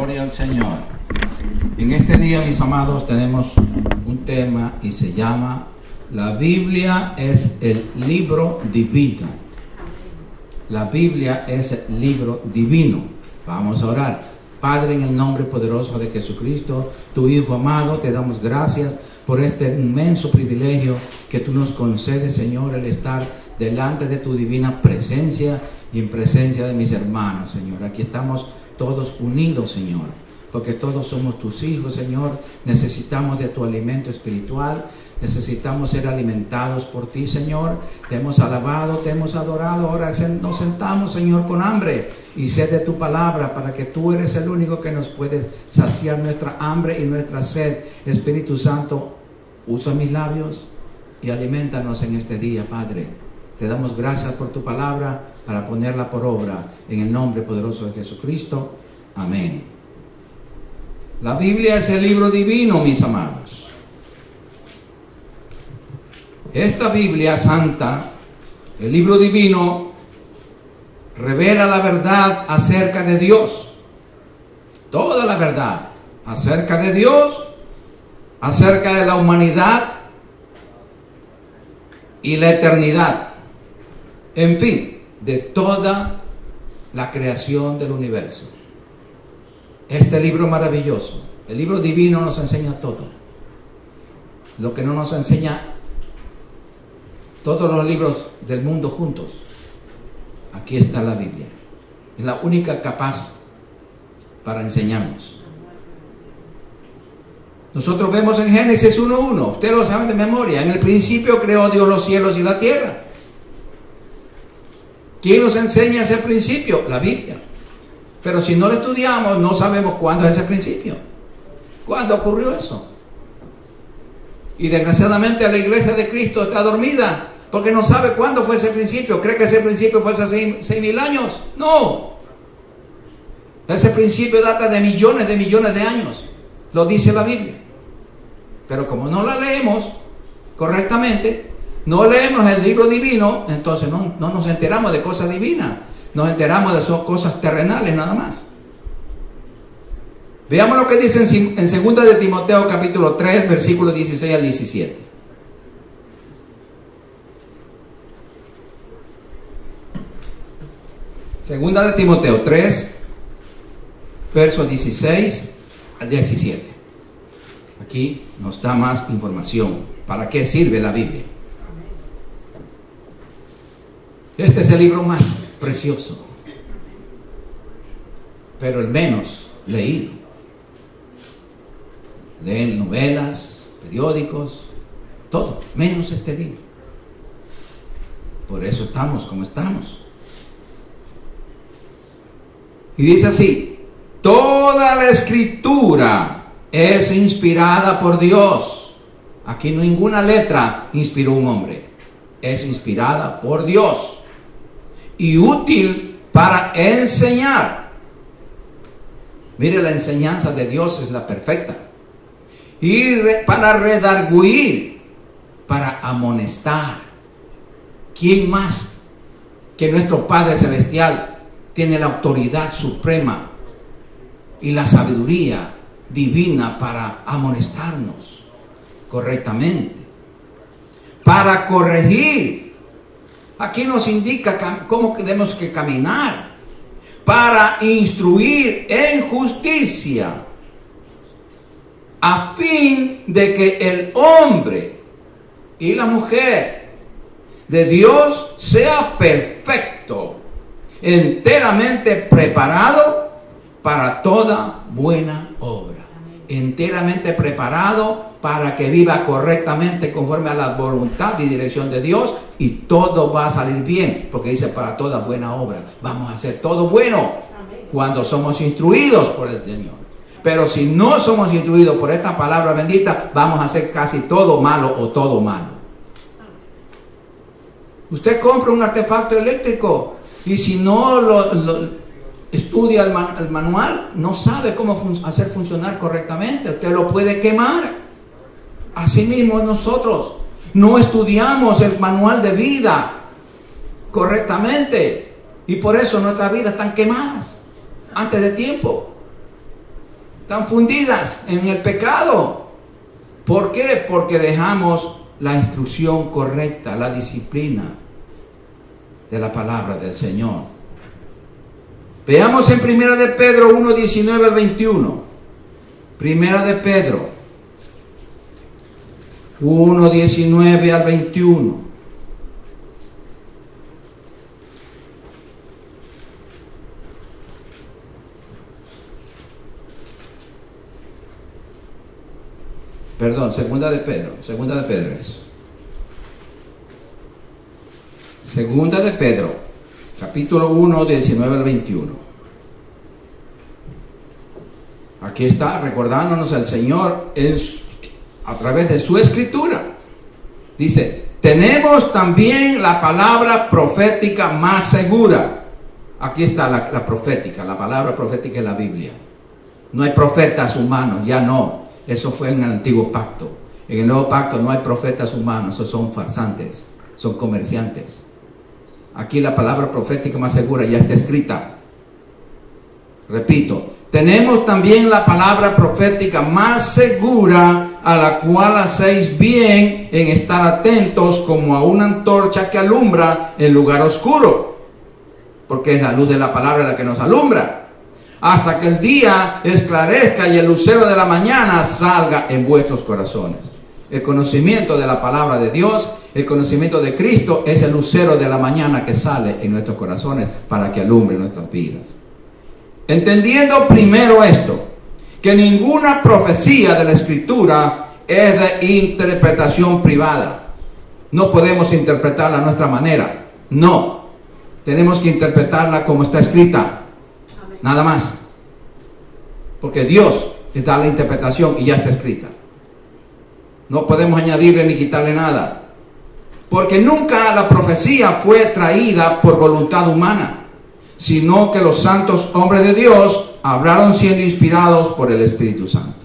Gloria al Señor. En este día, mis amados, tenemos un tema y se llama: la Biblia es el libro divino. La Biblia es el libro divino. Vamos a orar. Padre, en el nombre poderoso de Jesucristo, tu Hijo amado, te damos gracias por este inmenso privilegio que tú nos concedes, Señor, el estar delante de tu divina presencia y en presencia de mis hermanos, Señor. Aquí estamos todos unidos, Señor, porque todos somos tus hijos, Señor. Necesitamos de tu alimento espiritual, necesitamos ser alimentados por ti, Señor. Te hemos alabado, te hemos adorado. Ahora nos sentamos, Señor, con hambre y sed de tu palabra, para que tú eres el único que nos puedes saciar nuestra hambre y nuestra sed. Espíritu Santo, usa mis labios y alimentanos en este día, Padre. Te damos gracias por tu palabra para ponerla por obra en el nombre poderoso de Jesucristo. Amén. La Biblia es el libro divino, mis amados. Esta Biblia santa, el libro divino, revela la verdad acerca de Dios. Toda la verdad acerca de Dios, acerca de la humanidad y la eternidad. En fin, de toda la creación del universo. Este libro maravilloso, el libro divino, nos enseña todo. Lo que no nos enseña todos los libros del mundo juntos. Aquí está la Biblia. Es la única capaz para enseñarnos. Nosotros vemos en Génesis 1:1, ustedes lo saben de memoria: en el principio creó Dios los cielos y la tierra. ¿Quién nos enseña ese principio? La Biblia. Pero si no lo estudiamos, no sabemos cuándo es ese principio. ¿Cuándo ocurrió eso? Y desgraciadamente la iglesia de Cristo está dormida, porque no sabe cuándo fue ese principio. ¿Cree que ese principio fue hace 6.000 años? No. Ese principio data de millones de años. Lo dice la Biblia. Pero como no la leemos correctamente, no leemos el libro divino, entonces no nos enteramos de cosas divinas. Nos enteramos de cosas terrenales nada más. Veamos lo que dice en 2 de Timoteo capítulo 3, versículos 16 al 17. Segunda de Timoteo 3, versos 16 al 17. Aquí nos da más información. ¿Para qué sirve la Biblia? Este es el libro más precioso, pero el menos leído. Leen novelas, periódicos, todo, menos este libro. Por eso estamos como estamos. Y dice así: toda la escritura es inspirada por Dios. Aquí ninguna letra inspiró un hombre. Es inspirada por Dios y útil para enseñar. Mire, la enseñanza de Dios es la perfecta. Y para redarguir, para amonestar. ¿Quién más que nuestro Padre Celestial tiene la autoridad suprema y la sabiduría divina para amonestarnos correctamente? Para corregir. Aquí nos indica cómo tenemos que caminar. Para instruir en justicia, a fin de que el hombre y la mujer de Dios sea perfecto, enteramente preparado para toda buena obra. Enteramente preparado para que viva correctamente conforme a la voluntad y dirección de Dios, y todo va a salir bien, porque dice: para toda buena obra. Vamos a hacer todo bueno cuando somos instruidos por el Señor. Pero si no somos instruidos por esta palabra bendita, vamos a hacer casi todo malo o todo malo. Usted compra un artefacto eléctrico y si no lo estudia el manual, no sabe cómo hacer funcionar correctamente. Usted lo puede quemar. Asimismo nosotros no estudiamos el manual de vida correctamente, y por eso nuestras vidas están quemadas antes de tiempo. Están fundidas en el pecado. ¿Por qué? Porque dejamos la instrucción correcta, la disciplina de la palabra del Señor. Veamos en 1 de Pedro 1, 19 al 21. 1 de Pedro 1, 19 al 21. Perdón, segunda de Pedro es. Segunda de Pedro, capítulo 1, 19 al 21. Aquí está recordándonos al Señor a través de su escritura. Dice, tenemos también la palabra profética más segura. Aquí está la profética, la palabra profética en la Biblia. No hay profetas humanos, ya no. Eso fue en el antiguo pacto. En el nuevo pacto no hay profetas humanos, esos son farsantes, son comerciantes. Aquí la palabra profética más segura ya está escrita. Repito, tenemos también la palabra profética más segura, a la cual hacéis bien en estar atentos como a una antorcha que alumbra en lugar oscuro, porque es la luz de la palabra la que nos alumbra, hasta que el día esclarezca y el lucero de la mañana salga en vuestros corazones. El conocimiento de la palabra de Dios, el conocimiento de Cristo, es el lucero de la mañana que sale en nuestros corazones para que alumbre nuestras vidas. Entendiendo primero esto, que ninguna profecía de la Escritura es de interpretación privada. No podemos interpretarla a nuestra manera. No. Tenemos que interpretarla como está escrita. Nada más. Porque Dios les da la interpretación y ya está escrita. No podemos añadirle ni quitarle nada. Porque nunca la profecía fue traída por voluntad humana, sino que los santos hombres de Dios hablaron siendo inspirados por el Espíritu Santo.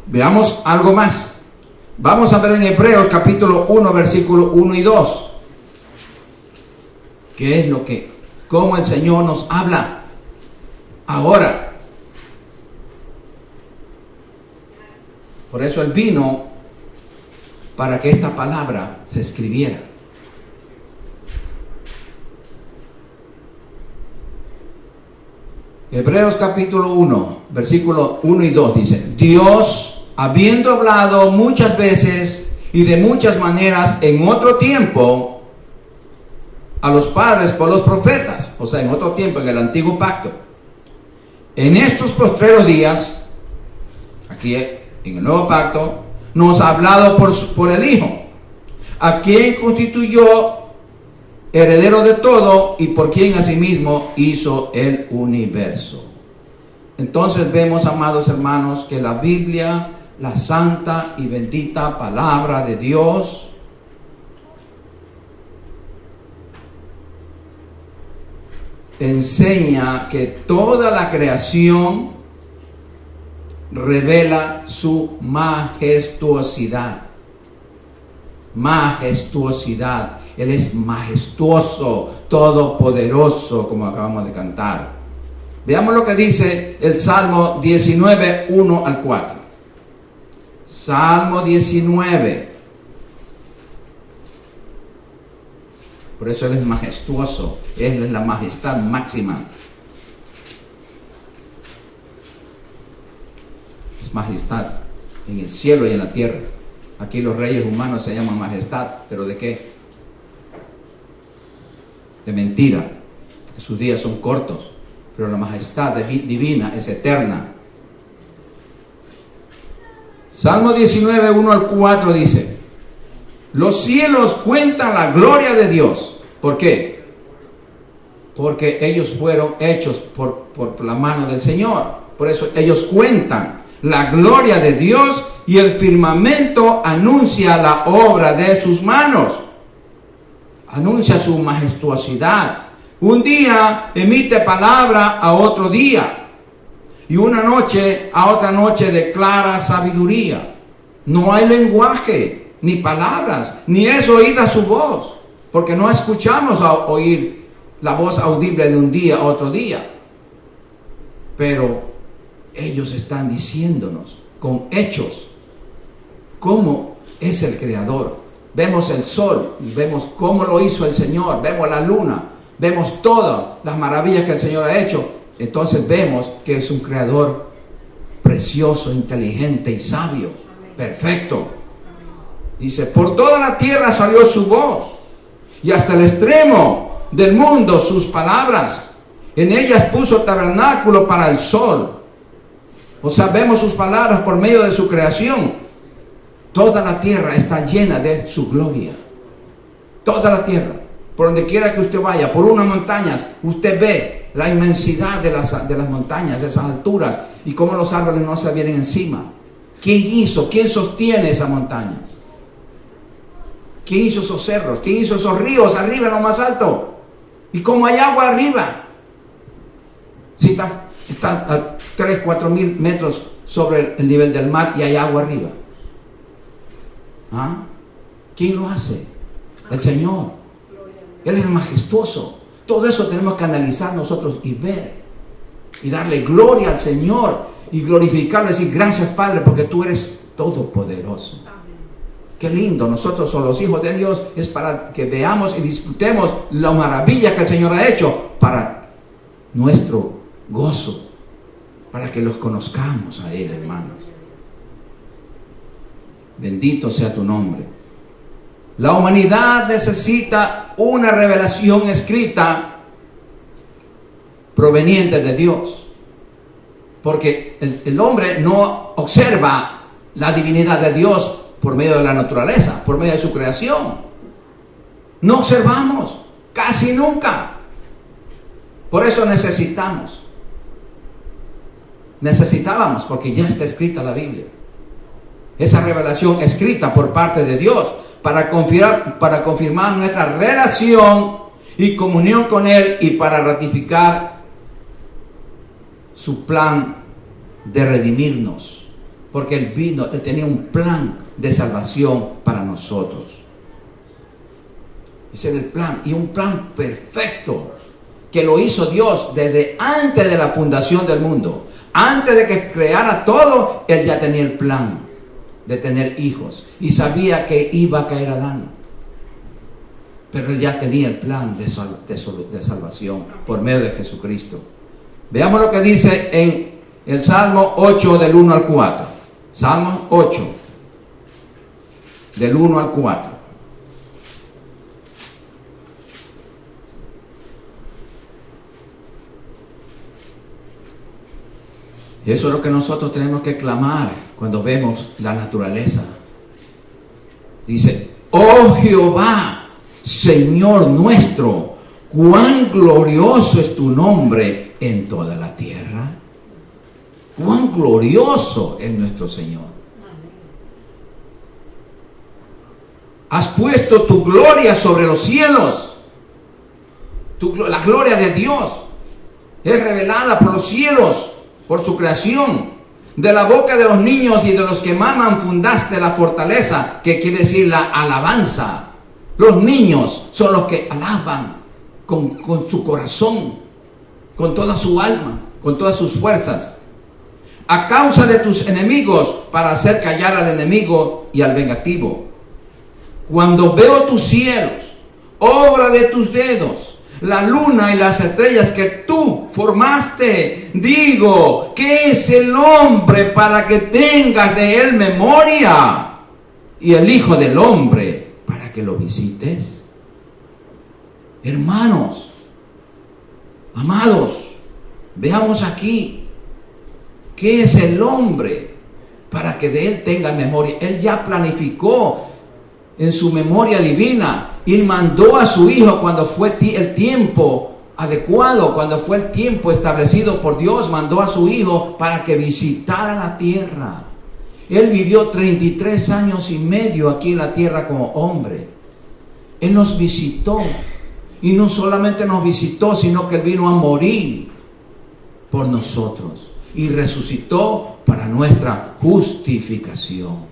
Veamos algo más. Vamos a ver en Hebreos capítulo 1, versículo 1 y 2. ¿Qué es cómo el Señor nos habla ahora? Por eso Él vino para que esta palabra se escribiera. Hebreos capítulo 1, versículo 1 y 2 dice: Dios, habiendo hablado muchas veces y de muchas maneras en otro tiempo a los padres por los profetas, o sea, en otro tiempo, en el antiguo pacto, en estos postreros días, aquí en el nuevo pacto, nos ha hablado por el Hijo, a quien constituyó heredero de todo y por quien asimismo hizo el universo. Entonces vemos, amados hermanos, que la Biblia, la santa y bendita palabra de Dios, enseña que toda la creación revela su majestuosidad. Majestuosidad. Él es majestuoso, todopoderoso, como acabamos de cantar. Veamos lo que dice el Salmo 19, 1 al 4. Salmo 19. Por eso Él es majestuoso. Él es la majestad máxima. Es majestad en el cielo y en la tierra. Aquí los reyes humanos se llaman majestad, pero ¿de qué? De mentira. Sus días son cortos, pero la majestad divina es eterna. Salmo 19, 1 al 4 dice: los cielos cuentan la gloria de Dios. ¿Por qué? Porque ellos fueron hechos por la mano del Señor. Por eso ellos cuentan la gloria de Dios, y el firmamento anuncia la obra de sus manos. Anuncia su majestuosidad. Un día emite palabra a otro día, y una noche a otra noche declara sabiduría. No hay lenguaje, ni palabras, ni es oída su voz, porque no escuchamos a oír la voz audible de un día a otro día. Pero ellos están diciéndonos con hechos cómo es el Creador. Vemos el sol, vemos cómo lo hizo el Señor, vemos la luna, vemos todas las maravillas que el Señor ha hecho. Entonces vemos que es un Creador precioso, inteligente y sabio, perfecto. Dice, por toda la tierra salió su voz, y hasta el extremo del mundo sus palabras. En ellas puso tabernáculo para el sol. O sea, vemos sus palabras por medio de su creación. Toda la tierra está llena de su gloria. Toda la tierra. Por donde quiera que usted vaya, por unas montañas, usted ve la inmensidad de las montañas, esas alturas, y cómo los árboles no se vienen encima. ¿Quién hizo? ¿Quién sostiene esas montañas? ¿Quién hizo esos cerros? ¿Quién hizo esos ríos arriba en lo más alto? ¿Y cómo hay agua arriba? Si está a 3, 4 mil metros sobre el nivel del mar y hay agua arriba. ¿Ah? ¿Quién lo hace? El Señor. Él es majestuoso. Todo eso tenemos que analizar nosotros y ver. Y darle gloria al Señor. Y glorificarle, decir gracias Padre porque tú eres todopoderoso. Qué lindo. Nosotros somos los hijos de Dios. Es para que veamos y disfrutemos la maravilla que el Señor ha hecho para nuestro gozo. Para que los conozcamos a Él, hermanos. Bendito sea tu nombre. La humanidad necesita una revelación escrita proveniente de Dios. Porque el hombre no observa la divinidad de Dios por medio de la naturaleza, por medio de su creación. No observamos, casi nunca. Por eso necesitábamos, porque ya está escrita la Biblia. Esa revelación escrita por parte de Dios para confirmar nuestra relación y comunión con Él y para ratificar su plan de redimirnos. Porque Él tenía un plan de salvación para nosotros. Ese era el plan, y un plan perfecto que lo hizo Dios desde antes de la fundación del mundo. Antes de que creara todo, Él ya tenía el plan de tener hijos y sabía que iba a caer Adán, pero Él ya tenía el plan de salvación por medio de Jesucristo. Veamos lo que dice en el Salmo 8 del 1 al 4. Salmo 8 del 1 al 4. Y eso es lo que nosotros tenemos que clamar cuando vemos la naturaleza. Dice, oh Jehová, Señor nuestro, cuán glorioso es tu nombre en toda la tierra. Cuán glorioso es nuestro Señor. Has puesto tu gloria sobre los cielos. La gloria de Dios es revelada por los cielos, por su creación. De la boca de los niños y de los que maman fundaste la fortaleza, que quiere decir la alabanza. Los niños son los que alaban con su corazón, con toda su alma, con todas sus fuerzas. A causa de tus enemigos, para hacer callar al enemigo y al vengativo. Cuando veo tus cielos, obra de tus dedos, la luna y las estrellas que tú formaste, digo, ¿qué es el hombre para que tengas de él memoria? Y el Hijo del Hombre para que lo visites. Hermanos, amados, veamos aquí, ¿qué es el hombre para que de él tenga memoria? Él ya planificó en su memoria divina y mandó a su Hijo cuando fue el tiempo adecuado, cuando fue el tiempo establecido por Dios, mandó a su Hijo para que visitara la tierra. Él vivió 33 años y medio aquí en la tierra como hombre. Él nos visitó, y no solamente nos visitó, sino que Él vino a morir por nosotros y resucitó para nuestra justificación.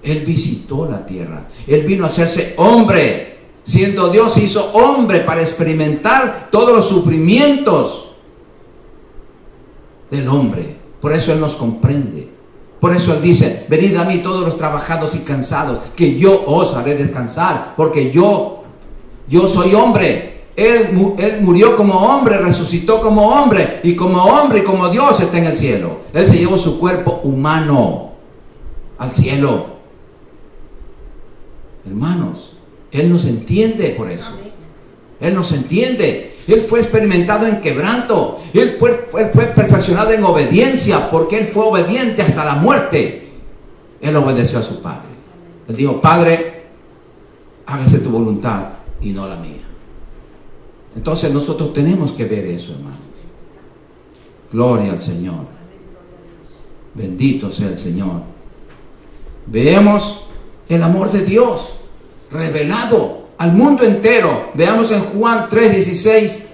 Él visitó la tierra. Él vino a hacerse hombre. Siendo Dios, se hizo hombre para experimentar todos los sufrimientos del hombre. Por eso Él nos comprende. Por eso Él dice, venid a mí todos los trabajados y cansados, que yo os haré descansar, porque yo soy hombre. Él murió como hombre, resucitó como hombre y como Dios está en el cielo. Él se llevó su cuerpo humano al cielo. Hermanos, Él nos entiende por eso. Él nos entiende. Él fue experimentado en quebranto. Él fue perfeccionado en obediencia, porque Él fue obediente hasta la muerte. Él obedeció a su Padre. Él dijo, Padre, hágase tu voluntad y no la mía. Entonces nosotros tenemos que ver eso, hermanos. Gloria al Señor. Bendito sea el Señor. Veamos el amor de Dios revelado al mundo entero. Veamos en Juan 3:16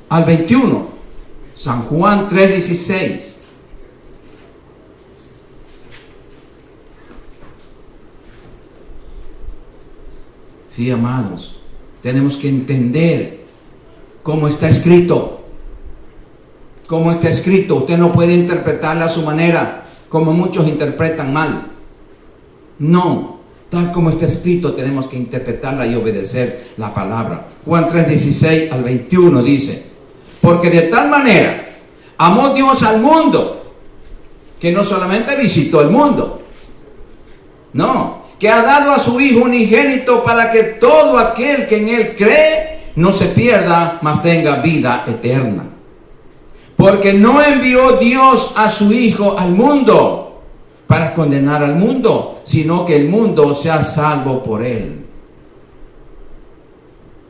al 21. San Juan 3:16. Sí, amados, tenemos que entender cómo está escrito. Cómo está escrito. Usted no puede interpretarla a su manera, como muchos interpretan mal. No, tal como está escrito, tenemos que interpretarla y obedecer la palabra. Juan 3:16 al 21 dice, porque de tal manera amó Dios al mundo, que no solamente visitó el mundo, no, que ha dado a su Hijo unigénito para que todo aquel que en Él cree no se pierda, mas tenga vida eterna. Porque no envió Dios a su Hijo al mundo para condenar al mundo, sino que el mundo sea salvo por Él.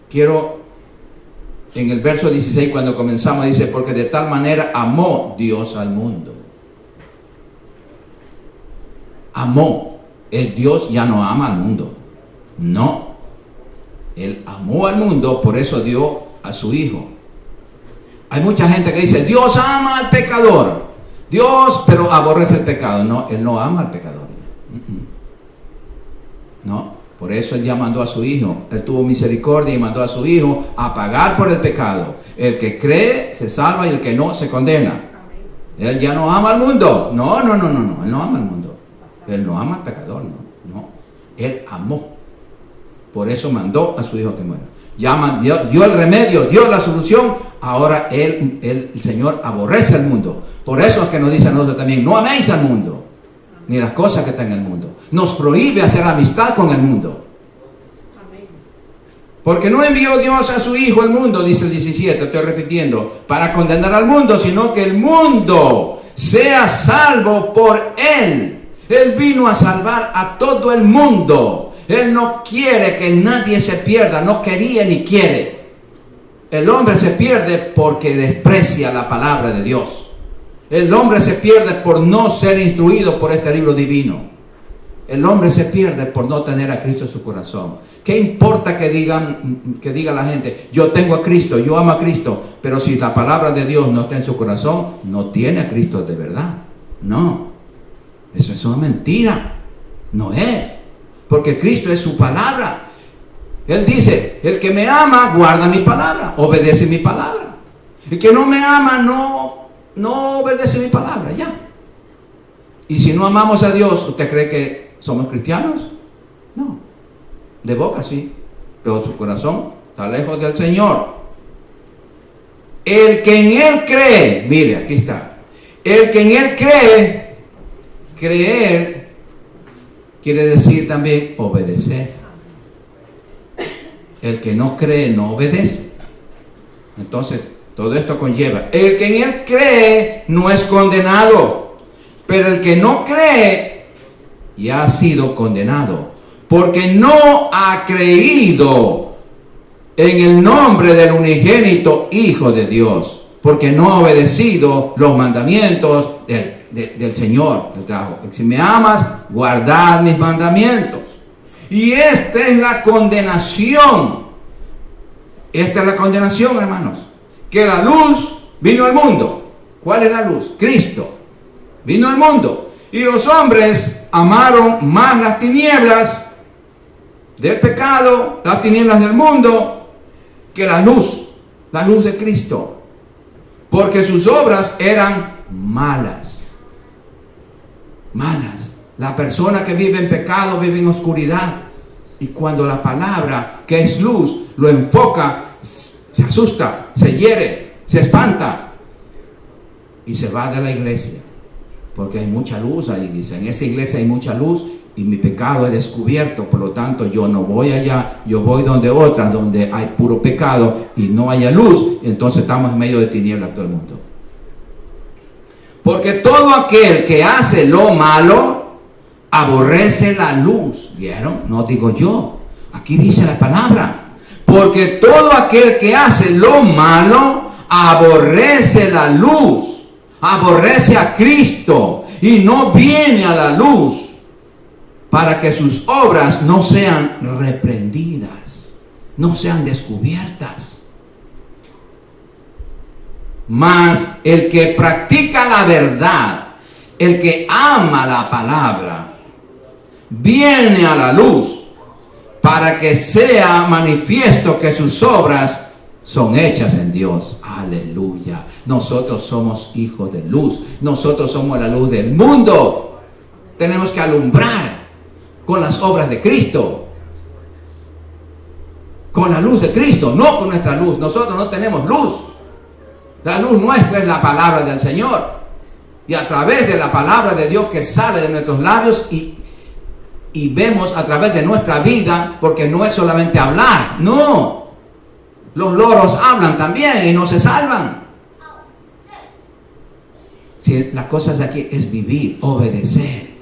Quiero, en el verso 16, cuando comenzamos, dice, porque de tal manera amó Dios al mundo. Amó. El Dios ya no ama al mundo. No. Él amó al mundo, por eso dio a su Hijo. Hay mucha gente que dice, Dios ama al pecador. Dios, pero aborrece el pecado. No, Él no ama al pecador. No, por eso Él ya mandó a su Hijo. Él tuvo misericordia y mandó a su Hijo a pagar por el pecado. El que cree se salva y el que no se condena. Él ya no ama al mundo. No. Él no ama al mundo. Él no ama al pecador, no. Él amó. Por eso mandó a su Hijo que muera. Dio el remedio, dio la solución. Ahora el Señor aborrece al mundo. Por eso es que nos dice a nosotros también, no améis al mundo, ni las cosas que están en el mundo. Nos prohíbe hacer amistad con el mundo. Porque no envió Dios a su Hijo al mundo, dice el 17, estoy repitiendo, para condenar al mundo, sino que el mundo sea salvo por Él. Él vino a salvar a todo el mundo. Él no quiere que nadie se pierda, no quería ni quiere. El hombre se pierde porque desprecia la palabra de Dios. El hombre se pierde por no ser instruido por este libro divino. El hombre se pierde por no tener a Cristo en su corazón. ¿Qué importa que diga la gente, yo tengo a Cristo, yo amo a Cristo, pero si la palabra de Dios no está en su corazón, no tiene a Cristo de verdad? No. Eso es una mentira. No es. Porque Cristo es su palabra. Él dice, el que me ama guarda mi palabra, obedece mi palabra. El que no me ama no obedece mi palabra, ya. Y si no amamos a Dios, ¿usted cree que somos cristianos? No. De boca sí, pero su corazón está lejos del Señor. El que en Él cree, mire, aquí está. El que en Él cree, creer quiere decir también obedecer. El que no cree no obedece. Entonces, todo esto conlleva, el que en Él cree no es condenado, pero el que no cree ya ha sido condenado, porque no ha creído en el nombre del unigénito Hijo de Dios, porque no ha obedecido los mandamientos del Señor. Si me amas, guardad mis mandamientos. Y esta es la condenación. Esta es la condenación, hermanos. Que la luz vino al mundo. ¿Cuál es la luz? Cristo. Vino al mundo. Y los hombres amaron más las tinieblas del pecado, las tinieblas del mundo, que la luz de Cristo. porque sus obras eran malas. Malas. La persona que vive en pecado vive en oscuridad. Y cuando la palabra, que es luz, lo enfoca, se asusta, se hiere, se espanta y se va de la iglesia. Porque hay mucha luz ahí, dice, en esa iglesia hay mucha luz y mi pecado es descubierto, por lo tanto yo no voy allá, yo voy donde otras, donde hay puro pecado y no haya luz, y entonces estamos en medio de tinieblas todo el mundo. Porque todo aquel que hace lo malo, aborrece la luz. ¿Vieron? No digo yo, aquí dice la palabra. Porque todo aquel que hace lo malo, aborrece la luz, aborrece a Cristo y no viene a la luz, para que sus obras no sean reprendidas, no sean descubiertas. Mas el que practica la verdad, el que ama la palabra, viene a la luz, para que sea manifiesto que sus obras son hechas en Dios. Aleluya. Nosotros somos hijos de luz. Nosotros somos la luz del mundo. Tenemos que alumbrar con las obras de Cristo, con la luz de Cristo, no con nuestra luz. Nosotros no tenemos luz. La luz nuestra es la palabra del Señor, y a través de la palabra de Dios que sale de nuestros labios y vemos a través de nuestra vida, porque no es solamente hablar, no, los loros hablan también y no se salvan. Si las cosas aquí es vivir, obedecer,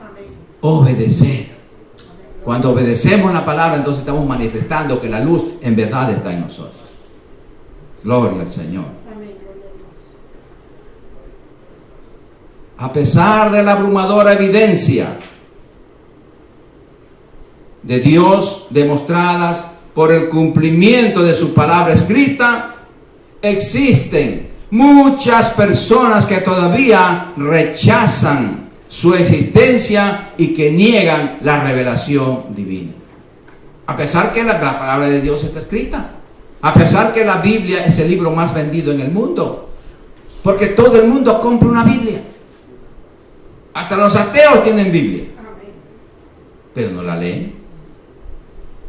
obedecer. Cuando obedecemos la palabra, entonces estamos manifestando que la luz en verdad está en nosotros. Gloria al Señor. A pesar de la abrumadora evidencia de Dios demostradas por el cumplimiento de su palabra escrita, existen muchas personas que todavía rechazan su existencia y que niegan la revelación divina. A pesar que la palabra de Dios está escrita, a pesar que la Biblia es el libro más vendido en el mundo, porque todo el mundo compra una Biblia. Hasta los ateos tienen Biblia, pero no la leen.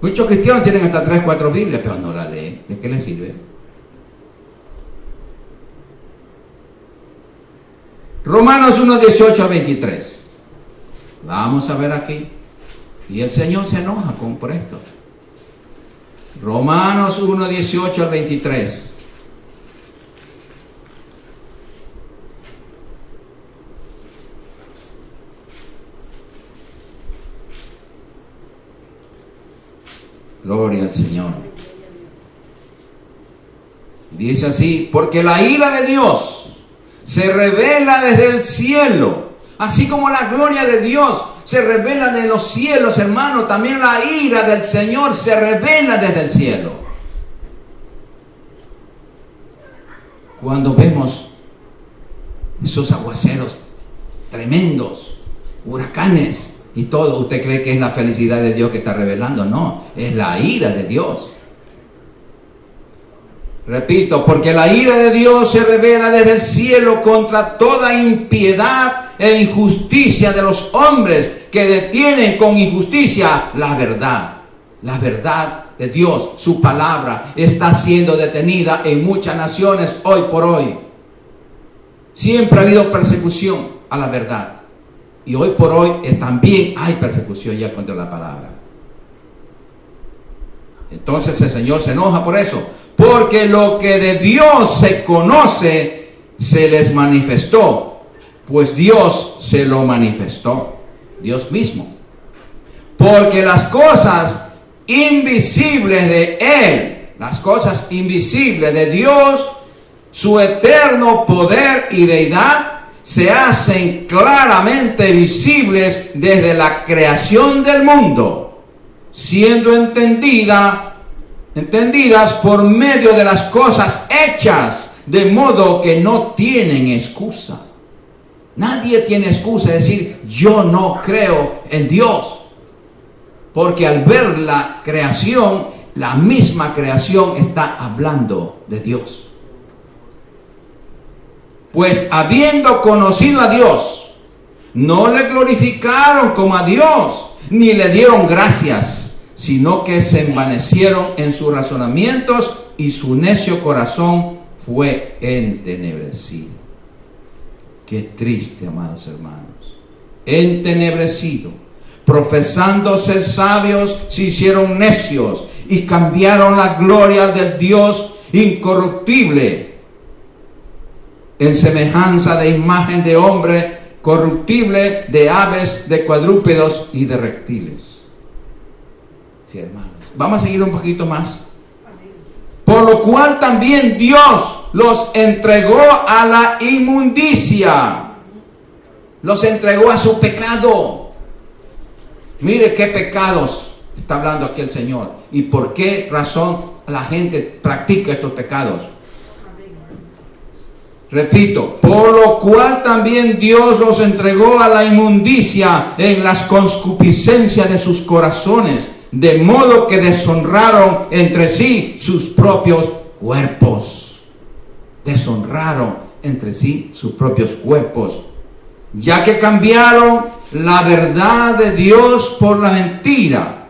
Muchos cristianos tienen hasta 3, 4 Biblias, pero no la leen. ¿De qué les sirve? Romanos 1, 18 a 23. Vamos a ver aquí. Y el Señor se enoja por esto. Romanos 1, 18 al 23. Gloria al Señor. Dice así: porque la ira de Dios se revela desde el cielo, así como la gloria de Dios se revela de los cielos, hermano, también la ira del Señor se revela desde el cielo. Cuando vemos esos aguaceros tremendos, huracanes y todo, ¿usted cree que es la felicidad de Dios que está revelando? No, es la ira de Dios. Repito, porque la ira de Dios se revela desde el cielo contra toda impiedad e injusticia de los hombres que detienen con injusticia la verdad. La verdad de Dios, su palabra, está siendo detenida en muchas naciones hoy por hoy. Siempre ha habido persecución a la verdad. Y hoy por hoy también hay persecución ya contra la palabra. Entonces el Señor se enoja por eso. Porque lo que de Dios se conoce se les manifestó, pues Dios se lo manifestó, Dios mismo. Porque las cosas invisibles de Él, las cosas invisibles de Dios, su eterno poder y deidad, se hacen claramente visibles desde la creación del mundo, siendo entendidas por medio de las cosas hechas, de modo que no tienen excusa. Nadie tiene excusa de decir: yo no creo en Dios, porque al ver la creación, la misma creación está hablando de Dios. Pues habiendo conocido a Dios, no le glorificaron como a Dios, ni le dieron gracias, sino que se envanecieron en sus razonamientos y su necio corazón fue entenebrecido. Qué triste, amados hermanos. Entenebrecido. Profesando ser sabios, se hicieron necios y cambiaron la gloria del Dios incorruptible en semejanza de imagen de hombre corruptible, de aves, de cuadrúpedos y de reptiles. Sí, hermanos. Vamos a seguir un poquito más. Por lo cual también Dios los entregó a la inmundicia. Los entregó a su pecado. Mire qué pecados está hablando aquí el Señor. Y por qué razón la gente practica estos pecados. Repito, por lo cual también Dios los entregó a la inmundicia en las concupiscencias de sus corazones, de modo que deshonraron entre sí sus propios cuerpos. Deshonraron entre sí sus propios cuerpos, ya que cambiaron la verdad de Dios por la mentira,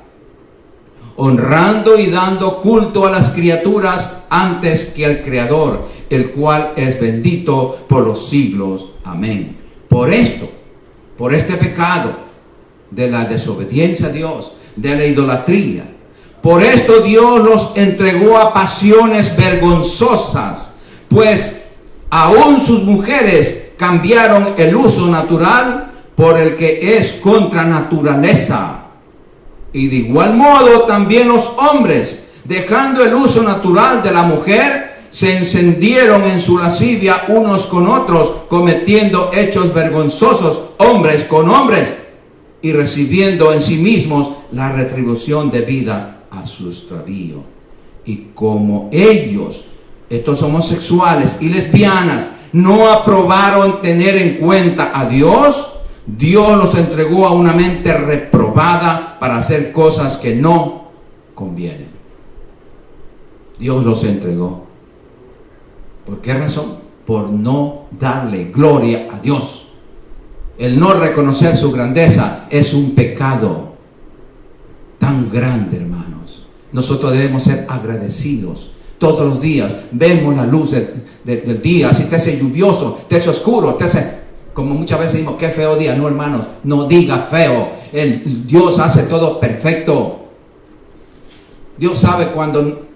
honrando y dando culto a las criaturas antes que al Creador, el cual es bendito por los siglos. Amén. Por esto, por este pecado de la desobediencia a Dios, de la idolatría, por esto Dios los entregó a pasiones vergonzosas, pues aún sus mujeres cambiaron el uso natural por el que es contra naturaleza. Y de igual modo también los hombres, dejando el uso natural de la mujer, se encendieron en su lascivia unos con otros, cometiendo hechos vergonzosos hombres con hombres, y recibiendo en sí mismos la retribución debida a su extravío. Y como ellos, estos homosexuales y lesbianas, no aprobaron tener en cuenta a Dios, Dios los entregó a una mente reprobada para hacer cosas que no convienen. Dios los entregó. ¿Por qué razón? Por no darle gloria a Dios. El no reconocer su grandeza es un pecado tan grande, hermanos. Nosotros debemos ser agradecidos. Todos los días vemos la luz del día, si te hace lluvioso, te hace oscuro, te hace... Como muchas veces decimos, qué feo día. No, hermanos, no diga feo. Dios hace todo perfecto. Dios sabe cuando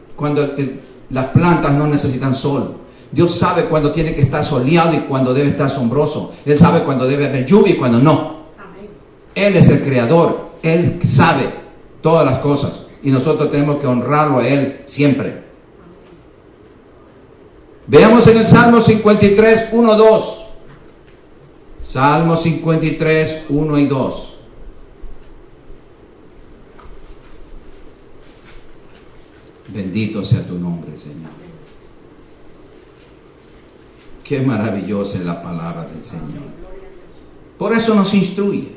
las plantas no necesitan sol. Dios sabe cuando tiene que estar soleado y cuando debe estar sombroso. Él sabe cuando debe haber lluvia y cuando no. Amén. Él es el creador. Él sabe todas las cosas. Y nosotros tenemos que honrarlo a Él siempre. Veamos en el Salmo 53, 1, 2. Salmo 53, 1 y 2. Bendito sea tu nombre, Señor. Qué maravillosa es la palabra del Señor. Por eso nos instruye.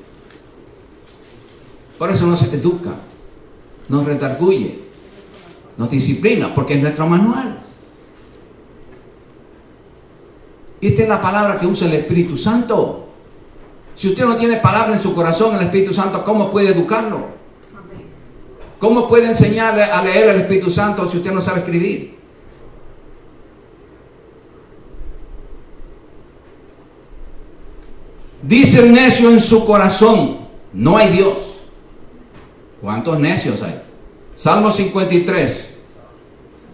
Por eso nos educa. Nos redarguye. Nos disciplina, porque es nuestro manual. Y esta es la palabra que usa el Espíritu Santo. Si usted no tiene palabra en su corazón, el Espíritu Santo, ¿cómo puede educarlo? ¿Cómo puede enseñarle a leer al Espíritu Santo si usted no sabe escribir? Dice el necio en su corazón, no hay Dios. ¿Cuántos necios hay? Salmo 53,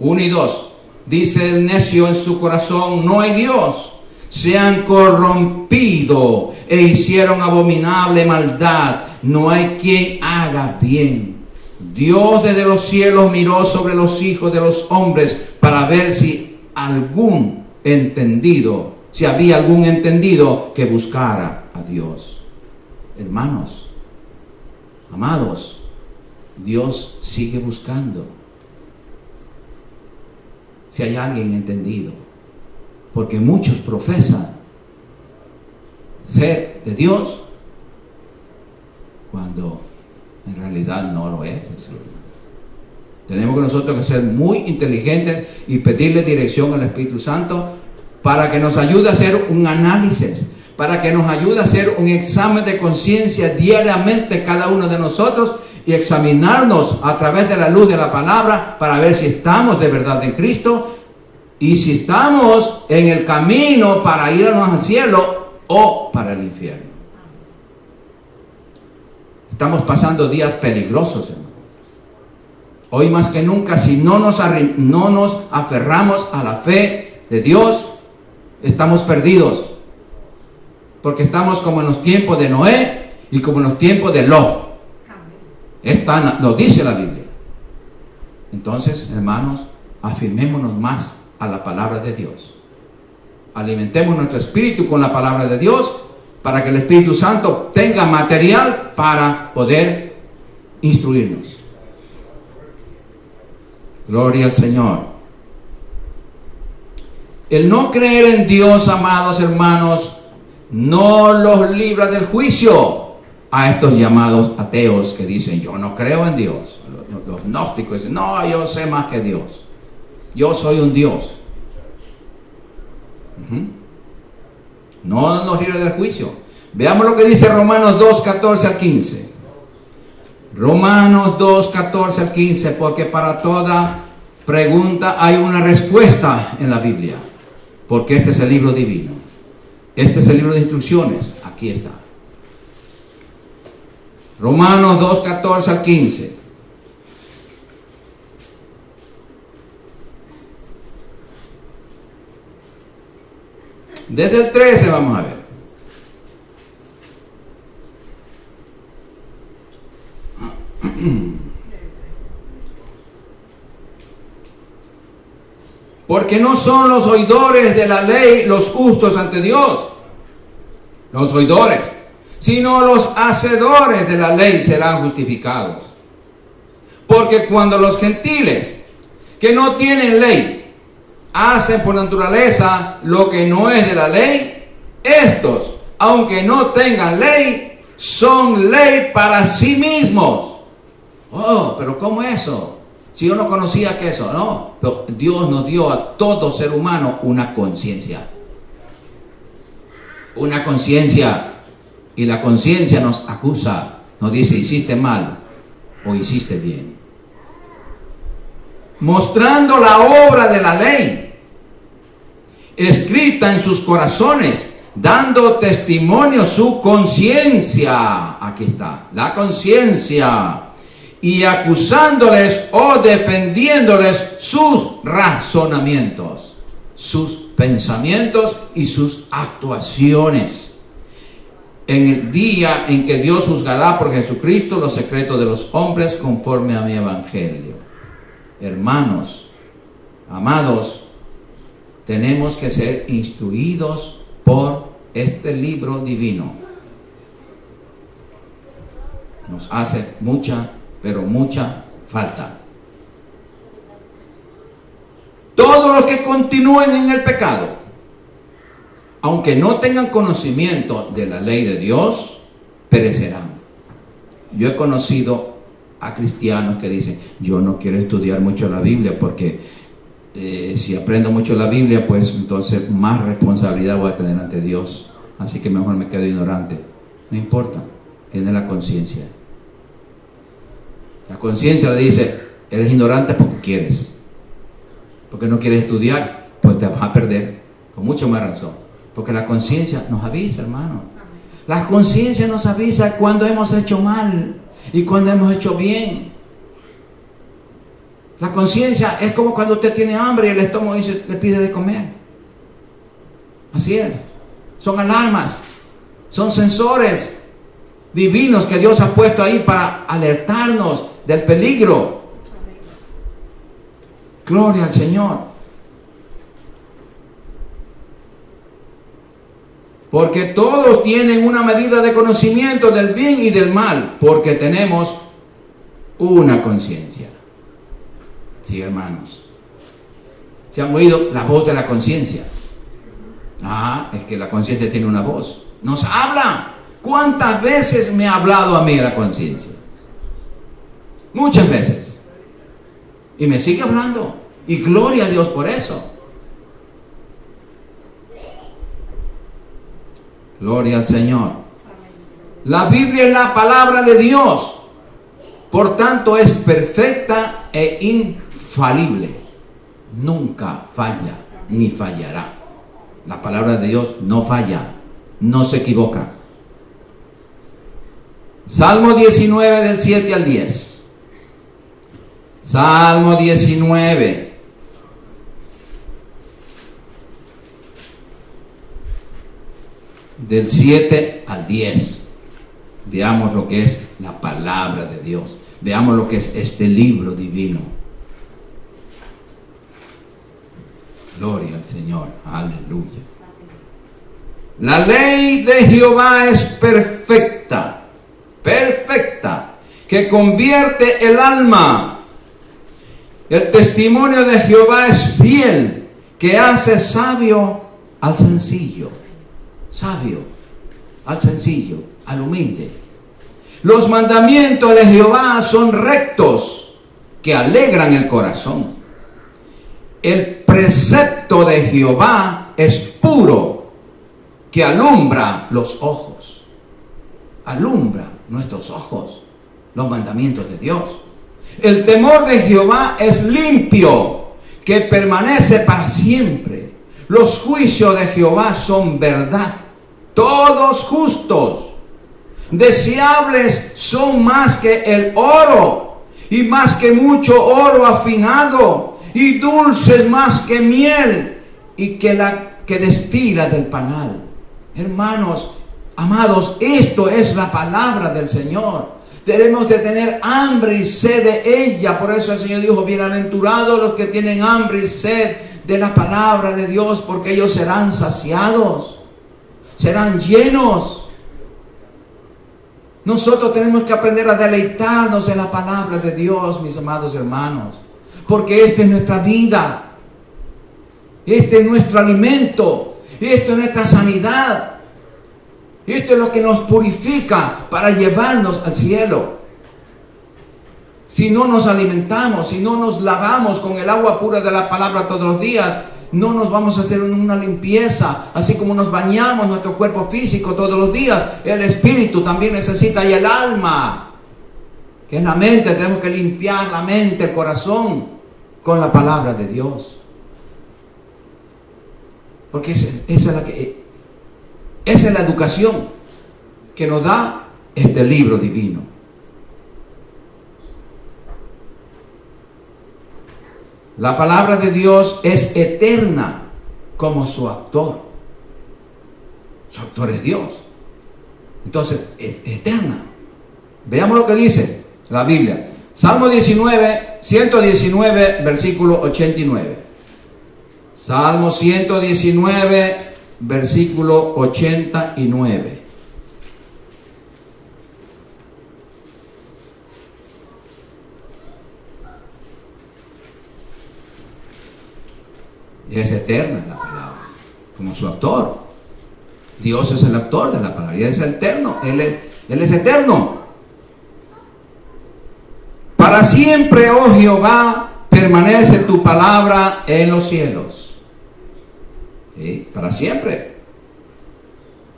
1 y 2. Dice el necio en su corazón, no hay Dios. Se han corrompido e hicieron abominable maldad. No hay quien haga bien. Dios desde los cielos miró sobre los hijos de los hombres para ver si había algún entendido que buscara a Dios. Hermanos, amados, Dios sigue buscando si hay alguien entendido, porque muchos profesan ser de Dios cuando en realidad no lo es así. Tenemos que nosotros que ser muy inteligentes y pedirle dirección al Espíritu Santo para que nos ayude a hacer un análisis, para que nos ayude a hacer un examen de conciencia diariamente cada uno de nosotros y examinarnos a través de la luz de la palabra para ver si estamos de verdad en Cristo y si estamos en el camino para irnos al cielo o para el infierno. Estamos pasando días peligrosos, hermano. Hoy más que nunca, si no nos aferramos a la fe de Dios, estamos perdidos. Porque estamos como en los tiempos de Noé y como en los tiempos de Lot. Lo dice la Biblia. Entonces, hermanos, afirmémonos más a la palabra de Dios. Alimentemos nuestro espíritu con la palabra de Dios para que el Espíritu Santo tenga material para poder instruirnos. Gloria al Señor. El no creer en Dios, amados hermanos, no los libra del juicio a estos llamados ateos que dicen, yo no creo en Dios. Los gnósticos dicen, no, yo sé más que Dios. Yo soy un Dios. No nos libra del juicio. Veamos lo que dice Romanos 2, 14 al 15. Romanos 2, 14 al 15, porque para toda pregunta hay una respuesta en la Biblia. Porque este es el libro divino. Este es el libro de instrucciones. Aquí está. Romanos 2, 14 al 15. Desde el 13 vamos a ver. Porque no son los oidores de la ley los justos ante Dios, los oidores, sino los hacedores de la ley serán justificados. Porque cuando los gentiles que no tienen ley hacen por naturaleza lo que no es de la ley, estos, aunque no tengan ley, son ley para sí mismos. Oh, pero ¿cómo eso? Si yo no conocía que eso, no. Pero Dios nos dio a todo ser humano una conciencia. Una conciencia. Y la conciencia nos acusa, nos dice, hiciste mal o hiciste bien. Mostrando la obra de la ley, escrita en sus corazones, dando testimonio su conciencia. Aquí está, la conciencia. Y acusándoles o defendiéndoles sus razonamientos, sus pensamientos y sus actuaciones. En el día en que Dios juzgará por Jesucristo los secretos de los hombres conforme a mi evangelio. Hermanos, amados, tenemos que ser instruidos por este libro divino. Nos hace mucha, pero mucha falta. Todos los que continúen en el pecado, aunque no tengan conocimiento de la ley de Dios, perecerán. Yo he conocido a cristianos que dicen, yo no quiero estudiar mucho la Biblia porque si aprendo mucho la Biblia, pues entonces más responsabilidad voy a tener ante Dios. Así que mejor me quedo ignorante. No importa, tiene la conciencia. La conciencia le dice, eres ignorante porque quieres. Porque no quieres estudiar, pues te vas a perder. Con mucho más razón. Porque la conciencia nos avisa, hermano. La conciencia nos avisa cuando hemos hecho mal y cuando hemos hecho bien. La conciencia es como cuando usted tiene hambre y el estómago dice, le pide de comer. Así es. Son alarmas, son sensores divinos que Dios ha puesto ahí para alertarnos del peligro. Gloria al Señor. Porque todos tienen una medida de conocimiento del bien y del mal, porque tenemos una conciencia. Sí, hermanos. ¿Se han oído la voz de la conciencia? Es que la conciencia tiene una voz. Nos habla. ¿Cuántas veces me ha hablado a mí la conciencia? Muchas veces. Y me sigue hablando. Y gloria a Dios por eso. Gloria al Señor. La Biblia es la palabra de Dios. Por tanto, es perfecta e infalible. Nunca falla, ni fallará. La palabra de Dios no falla, no se equivoca. Salmo 19 del 7 al 10. Salmo 19. Del 7 al 10. Veamos lo que es la palabra de Dios. Veamos lo que es este libro divino. Gloria al Señor. Aleluya. La ley de Jehová es perfecta, perfecta, que convierte el alma. El testimonio de Jehová es fiel, que hace sabio al sencillo. Sabio al sencillo, al humilde. Los mandamientos de Jehová son rectos, que alegran el corazón. El precepto de Jehová es puro, que alumbra los ojos. Alumbra nuestros ojos, los mandamientos de Dios. El temor de Jehová es limpio, que permanece para siempre. Los juicios de Jehová son verdad, todos justos. Deseables son más que el oro, y más que mucho oro afinado, y dulces más que miel, y que la que destila del panal. Hermanos, amados, esto es la palabra del Señor. Debemos de tener hambre y sed de ella. Por eso el Señor dijo: bienaventurados los que tienen hambre y sed de la palabra de Dios, porque ellos serán saciados, serán llenos. Nosotros tenemos que aprender a deleitarnos en la palabra de Dios, mis amados hermanos, porque esta es nuestra vida, este es nuestro alimento, esto es nuestra sanidad. Esto es lo que nos purifica para llevarnos al cielo. Si no nos alimentamos, si no nos lavamos con el agua pura de la palabra todos los días, no nos vamos a hacer una limpieza. Así como nos bañamos nuestro cuerpo físico todos los días, el espíritu también necesita, y el alma, que es la mente. Tenemos que limpiar la mente, el corazón, con la palabra de Dios. Porque esa es la educación que nos da este libro divino. La palabra de Dios es eterna como su autor. Su autor es Dios. Entonces es eterna. Veamos lo que dice la Biblia. Salmo 119, versículo 89. Salmo 119, versículo 89. Es eterna la palabra, como su autor. Dios es el autor de la palabra, y Él es eterno. Él es eterno. Para siempre, oh Jehová, permanece tu palabra en los cielos. ¿Sí? Para siempre.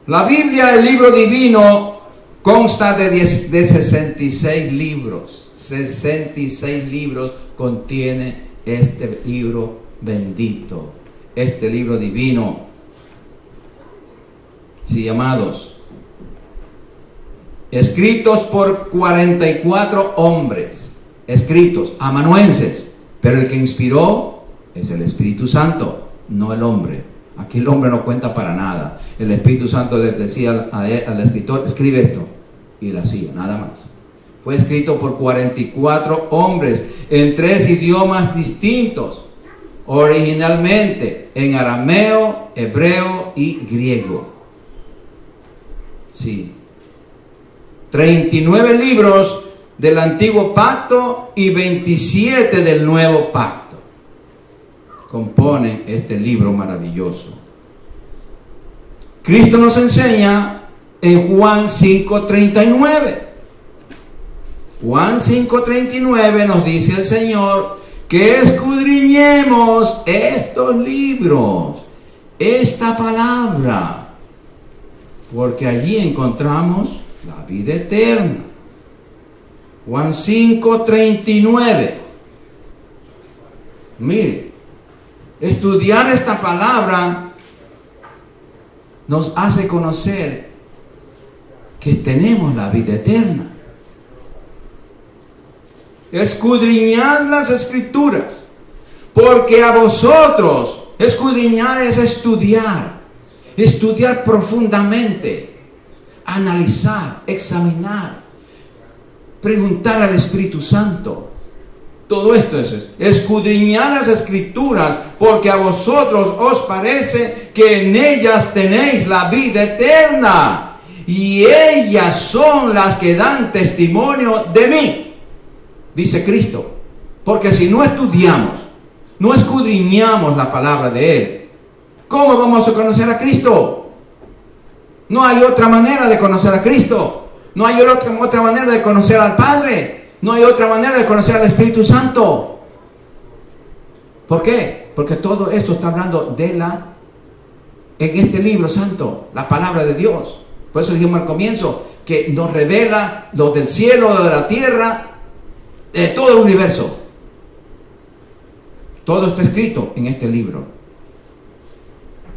La Biblia, el libro divino, consta de 66 libros. 66 libros contiene este libro bendito, este libro divino. Sí, amados, escritos por 44 hombres, escritos amanuenses, pero el que inspiró es el Espíritu Santo, no el hombre. Aquí el hombre no cuenta para nada. El Espíritu Santo les decía al escritor: escribe esto, y lo hacía, nada más. Fue escrito por 44 hombres en 3 idiomas distintos, originalmente en arameo, hebreo y griego. Sí. 39 libros del antiguo pacto y 27 del nuevo pacto componen este libro maravilloso. Cristo nos enseña en Juan 5:39. Juan 5:39 nos dice el Señor que escudriñemos estos libros, esta palabra, porque allí encontramos la vida eterna. Juan 5:39. Mire, estudiar esta palabra nos hace conocer que tenemos la vida eterna. Escudriñad las Escrituras, porque a vosotros, escudriñar es estudiar profundamente, analizar, examinar, preguntar al Espíritu Santo. Todo esto es escudriñar las Escrituras, porque a vosotros os parece que en ellas tenéis la vida eterna, y ellas son las que dan testimonio de mí, dice Cristo. Porque si no estudiamos, no escudriñamos la palabra de Él, ¿cómo vamos a conocer a Cristo? No hay otra manera de conocer a Cristo. No hay otra manera de conocer al Padre. No hay otra manera de conocer al Espíritu Santo. ¿Por qué? Porque todo esto está hablando en este libro santo, la palabra de Dios. Por eso dijimos al comienzo, que nos revela lo del cielo, lo de la tierra, de todo el universo. Todo está escrito en este libro.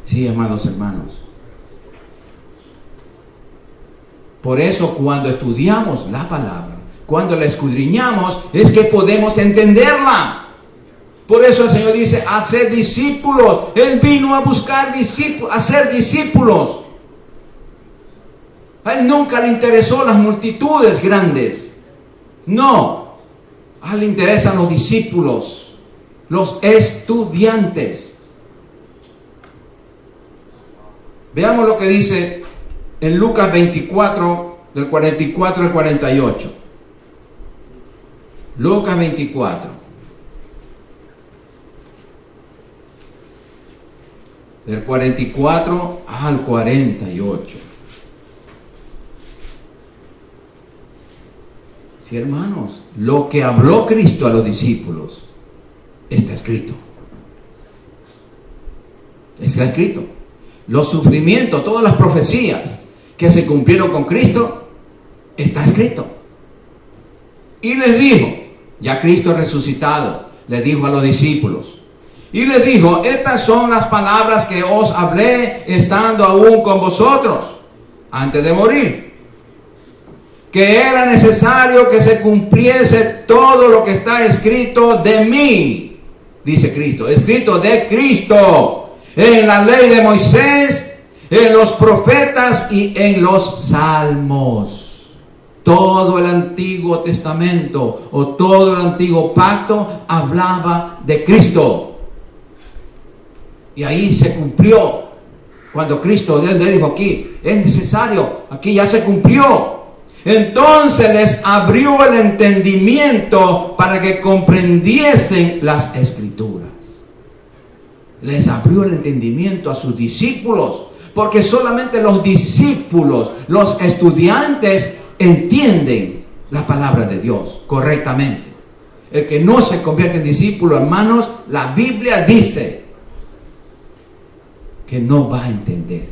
Sí, amados hermanos. Por eso cuando estudiamos la palabra, cuando la escudriñamos, es que podemos entenderla. Por eso el Señor dice, hacer discípulos. Él vino a buscar hacer discípulos. A Él nunca le interesó las multitudes grandes. No. A Él le interesan los discípulos, los estudiantes. Veamos lo que dice en Lucas 24, del 44 al 48. Lucas 24. Del 44 al 48. Sí, hermanos, lo que habló Cristo a los discípulos está escrito. Está escrito. Los sufrimientos, todas las profecías que se cumplieron con Cristo, está escrito. Y les dijo, ya Cristo resucitado, les dijo a los discípulos, y les dijo, estas son las palabras que os hablé estando aún con vosotros, antes de morir, que era necesario que se cumpliese todo lo que está escrito de mí, dice Cristo, escrito de Cristo, en la ley de Moisés, en los profetas y en los salmos. Todo el Antiguo Testamento o todo el Antiguo Pacto hablaba de Cristo. Y ahí se cumplió. Cuando Cristo le dijo aquí, es necesario, aquí ya se cumplió. Entonces les abrió el entendimiento para que comprendiesen las Escrituras. Les abrió el entendimiento a sus discípulos, porque solamente los discípulos, los estudiantes, entienden la palabra de Dios correctamente. El que no se convierte en discípulo, hermanos, la Biblia dice que no va a entender.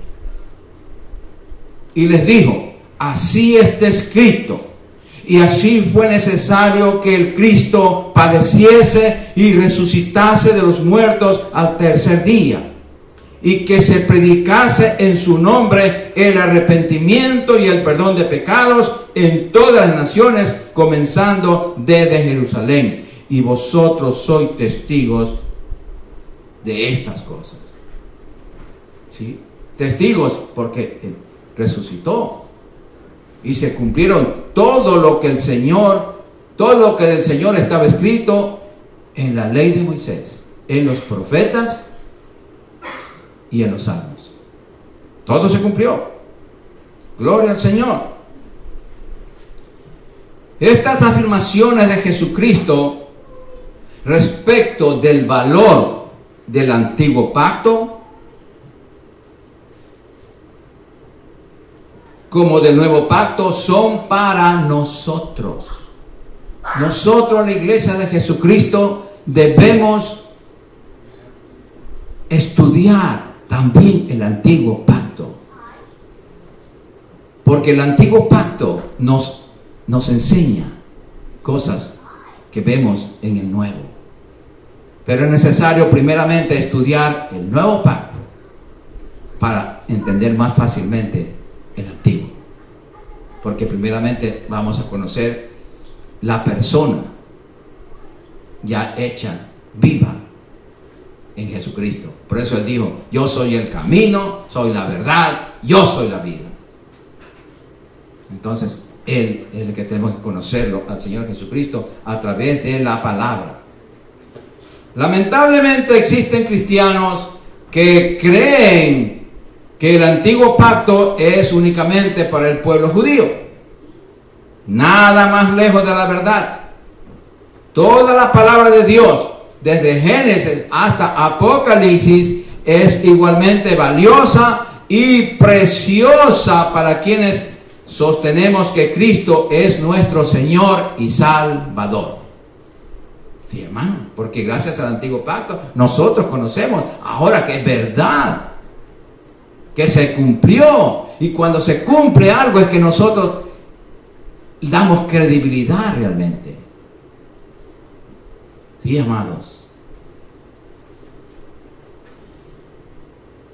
Y les dijo, así está escrito, y así fue necesario que el Cristo padeciese y resucitase de los muertos al tercer día, y que se predicase en su nombre el arrepentimiento y el perdón de pecados en todas las naciones, comenzando desde Jerusalén. Y vosotros sois testigos de estas cosas. ¿Sí? Testigos porque Él resucitó. Y se cumplieron todo lo que del Señor estaba escrito en la ley de Moisés, en los profetas y en los salmos. Todo se cumplió. Gloria al Señor. Estas afirmaciones de Jesucristo respecto del valor del antiguo pacto como del nuevo pacto son para nosotros. Nosotros, la iglesia de Jesucristo, debemos estudiar también el antiguo pacto. Porque el antiguo pacto nos enseña cosas que vemos en el nuevo. Pero es necesario primeramente estudiar el nuevo pacto para entender más fácilmente el antiguo. Porque primeramente vamos a conocer la persona ya hecha viva en Jesucristo. Por eso Él dijo: yo soy el camino, soy la verdad, yo soy la vida. Entonces Él es el que tenemos que conocerlo, al Señor Jesucristo, a través de la palabra. Lamentablemente existen cristianos que creen que el antiguo pacto es únicamente para el pueblo judío. Nada más lejos de la verdad. Toda la palabra de Dios, desde Génesis hasta Apocalipsis, es igualmente valiosa y preciosa para quienes sostenemos que Cristo es nuestro Señor y Salvador. Sí, hermano, porque gracias al antiguo pacto nosotros conocemos ahora que es verdad, que se cumplió. Y cuando se cumple algo es que nosotros damos credibilidad realmente. Sí, amados.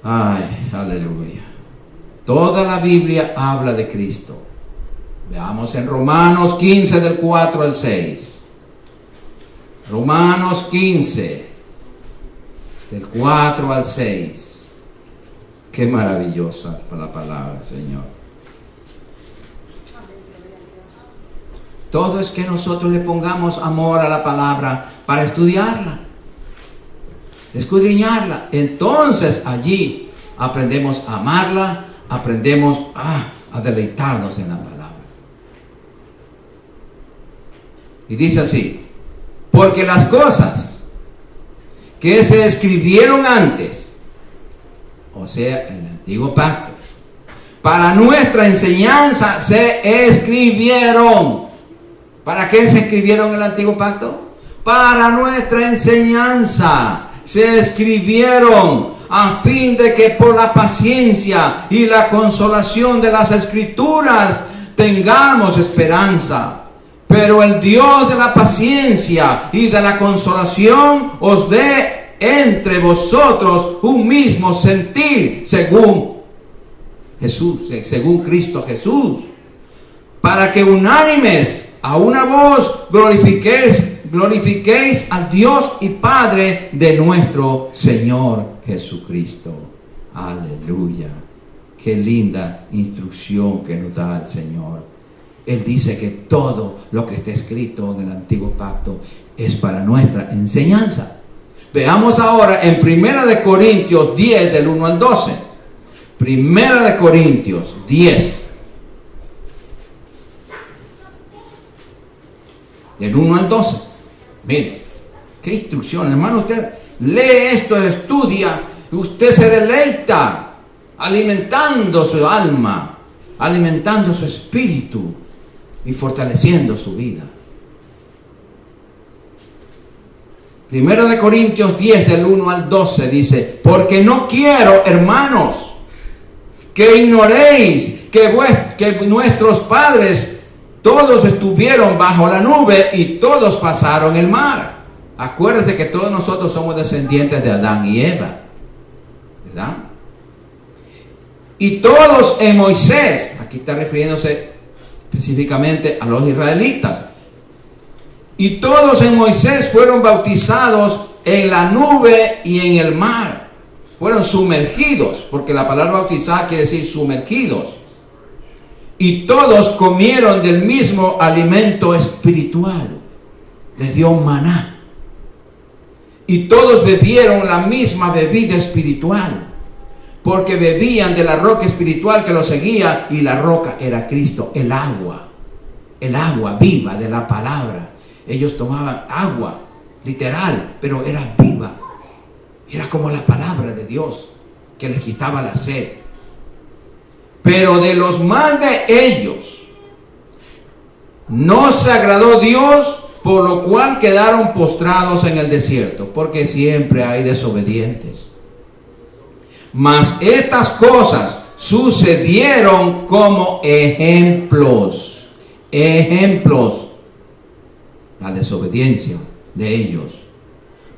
Ay, aleluya. Toda la Biblia habla de Cristo. Veamos en Romanos 15 del 4 al 6. Romanos 15 del 4 al 6. Qué maravillosa la palabra, Señor. Todo es que nosotros le pongamos amor a la palabra para estudiarla, escudriñarla. Entonces allí aprendemos a amarla, aprendemos a deleitarnos en la palabra. Y dice así: porque las cosas que se escribieron antes, o sea, en el antiguo pacto, para nuestra enseñanza se escribieron. ¿Para qué se escribieron en el antiguo pacto? Para nuestra enseñanza se escribieron, a fin de que por la paciencia y la consolación de las Escrituras tengamos esperanza. Pero el Dios de la paciencia y de la consolación os dé entre vosotros un mismo sentir según Jesús, según Cristo Jesús, para que unánimes a una voz glorifiquéis al Dios y Padre de nuestro Señor Jesucristo. Aleluya. Qué linda instrucción que nos da el Señor. Él dice que todo lo que está escrito en el antiguo pacto es para nuestra enseñanza. Veamos ahora en 1 Corintios 10 del 1 al 12. 1 Corintios 10 del 1 al 12. Mire, qué instrucción, hermano. Usted lee esto, estudia, usted se deleita alimentando su alma, alimentando su espíritu y fortaleciendo su vida. 1 Corintios 10 del 1 al 12 dice: porque no quiero, hermanos, que ignoréis que nuestros padres todos estuvieron bajo la nube y todos pasaron el mar. Acuérdense que todos nosotros somos descendientes de Adán y Eva, ¿verdad? Y todos en Moisés, aquí está refiriéndose específicamente a los israelitas, y todos en Moisés fueron bautizados en la nube y en el mar. Fueron sumergidos, porque la palabra bautizar quiere decir sumergidos. Y todos comieron del mismo alimento espiritual. Les dio maná. Y todos bebieron la misma bebida espiritual, porque bebían de la roca espiritual que los seguía, y la roca era Cristo, el agua viva de la palabra. Ellos tomaban agua, literal, pero era viva. Era como la palabra de Dios, que les quitaba la sed. Pero de los más de ellos no se agradó Dios, por lo cual quedaron postrados en el desierto, porque siempre hay desobedientes. Mas estas cosas sucedieron como ejemplos. Ejemplos. La desobediencia de ellos.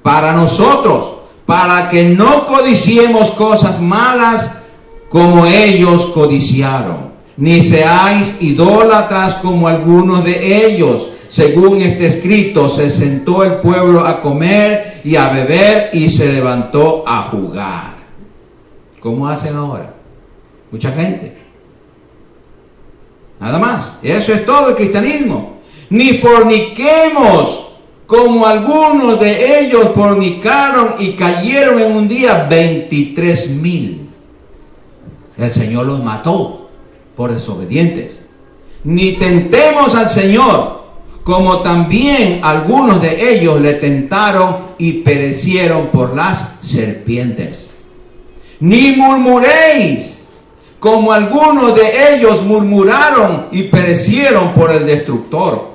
Para nosotros, para que no codiciemos cosas malas como ellos codiciaron, ni seáis idólatras como algunos de ellos. Según está escrito, se sentó el pueblo a comer y a beber y se levantó a jugar. ¿Cómo hacen ahora? Mucha gente. Nada más. Eso es todo el cristianismo. Ni forniquemos como algunos de ellos fornicaron y cayeron en un día 23,000. El Señor los mató por desobedientes. Ni tentemos al Señor, como también algunos de ellos le tentaron y perecieron por las serpientes. Ni murmuréis, como algunos de ellos murmuraron y perecieron por el destructor.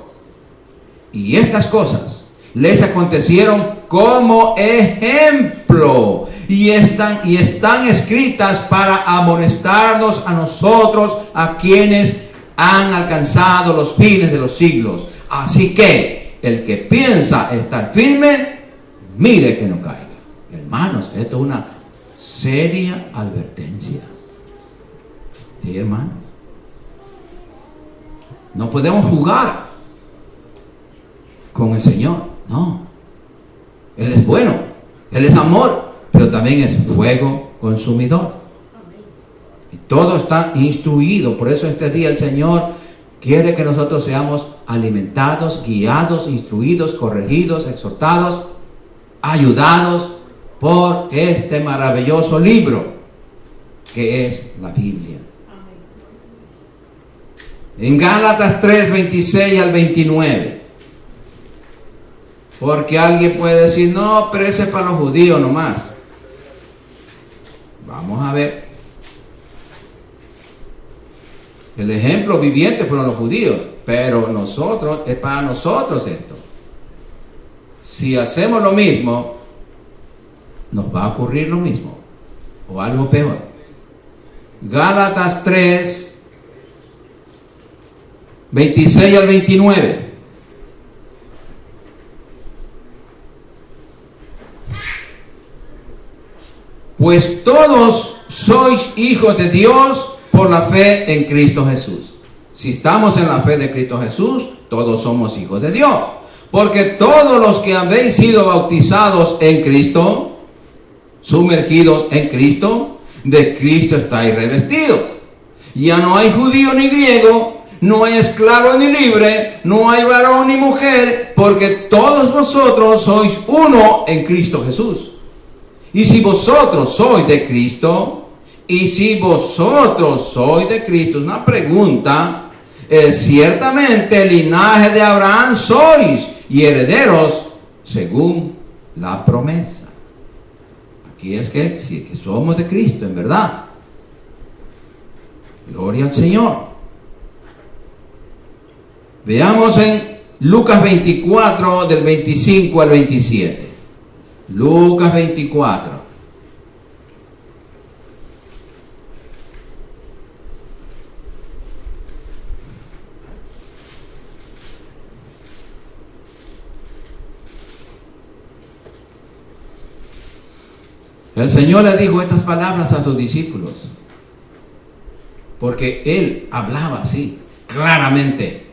Y estas cosas les acontecieron como ejemplo y están escritas para amonestarnos a nosotros, a quienes han alcanzado los fines de los siglos. Así que el que piensa estar firme, mire que no caiga. Hermanos, esto es una seria advertencia. Sí, hermanos. No podemos jugar con el Señor. No. Él es bueno. Él es amor. Pero también es fuego consumidor. Y todo está instruido. Por eso este día el Señor quiere que nosotros seamos alimentados, guiados, instruidos, corregidos, exhortados, ayudados por este maravilloso libro que es la Biblia. En Gálatas 3, 26 al 29. Porque alguien puede decir, no, pero ese es para los judíos nomás. Vamos a ver. El ejemplo viviente fueron los judíos, pero nosotros, es para nosotros esto. Si hacemos lo mismo, nos va a ocurrir lo mismo, o algo peor. Gálatas 3, 26 al 29. Pues todos sois hijos de Dios por la fe en Cristo Jesús. Si estamos en la fe de Cristo Jesús, todos somos hijos de Dios. Porque todos los que habéis sido bautizados en Cristo, sumergidos en Cristo, de Cristo estáis revestidos. Ya no hay judío ni griego, no hay esclavo ni libre, no hay varón ni mujer, porque todos vosotros sois uno en Cristo Jesús. Y si vosotros sois de Cristo, una pregunta, ciertamente el linaje de Abraham sois y herederos según la promesa. Aquí es que si es que somos de Cristo, en verdad. Gloria al Señor. Veamos en Lucas 24, del 25 al 27. Lucas 24. El Señor le dijo estas palabras a sus discípulos, porque Él hablaba así, claramente,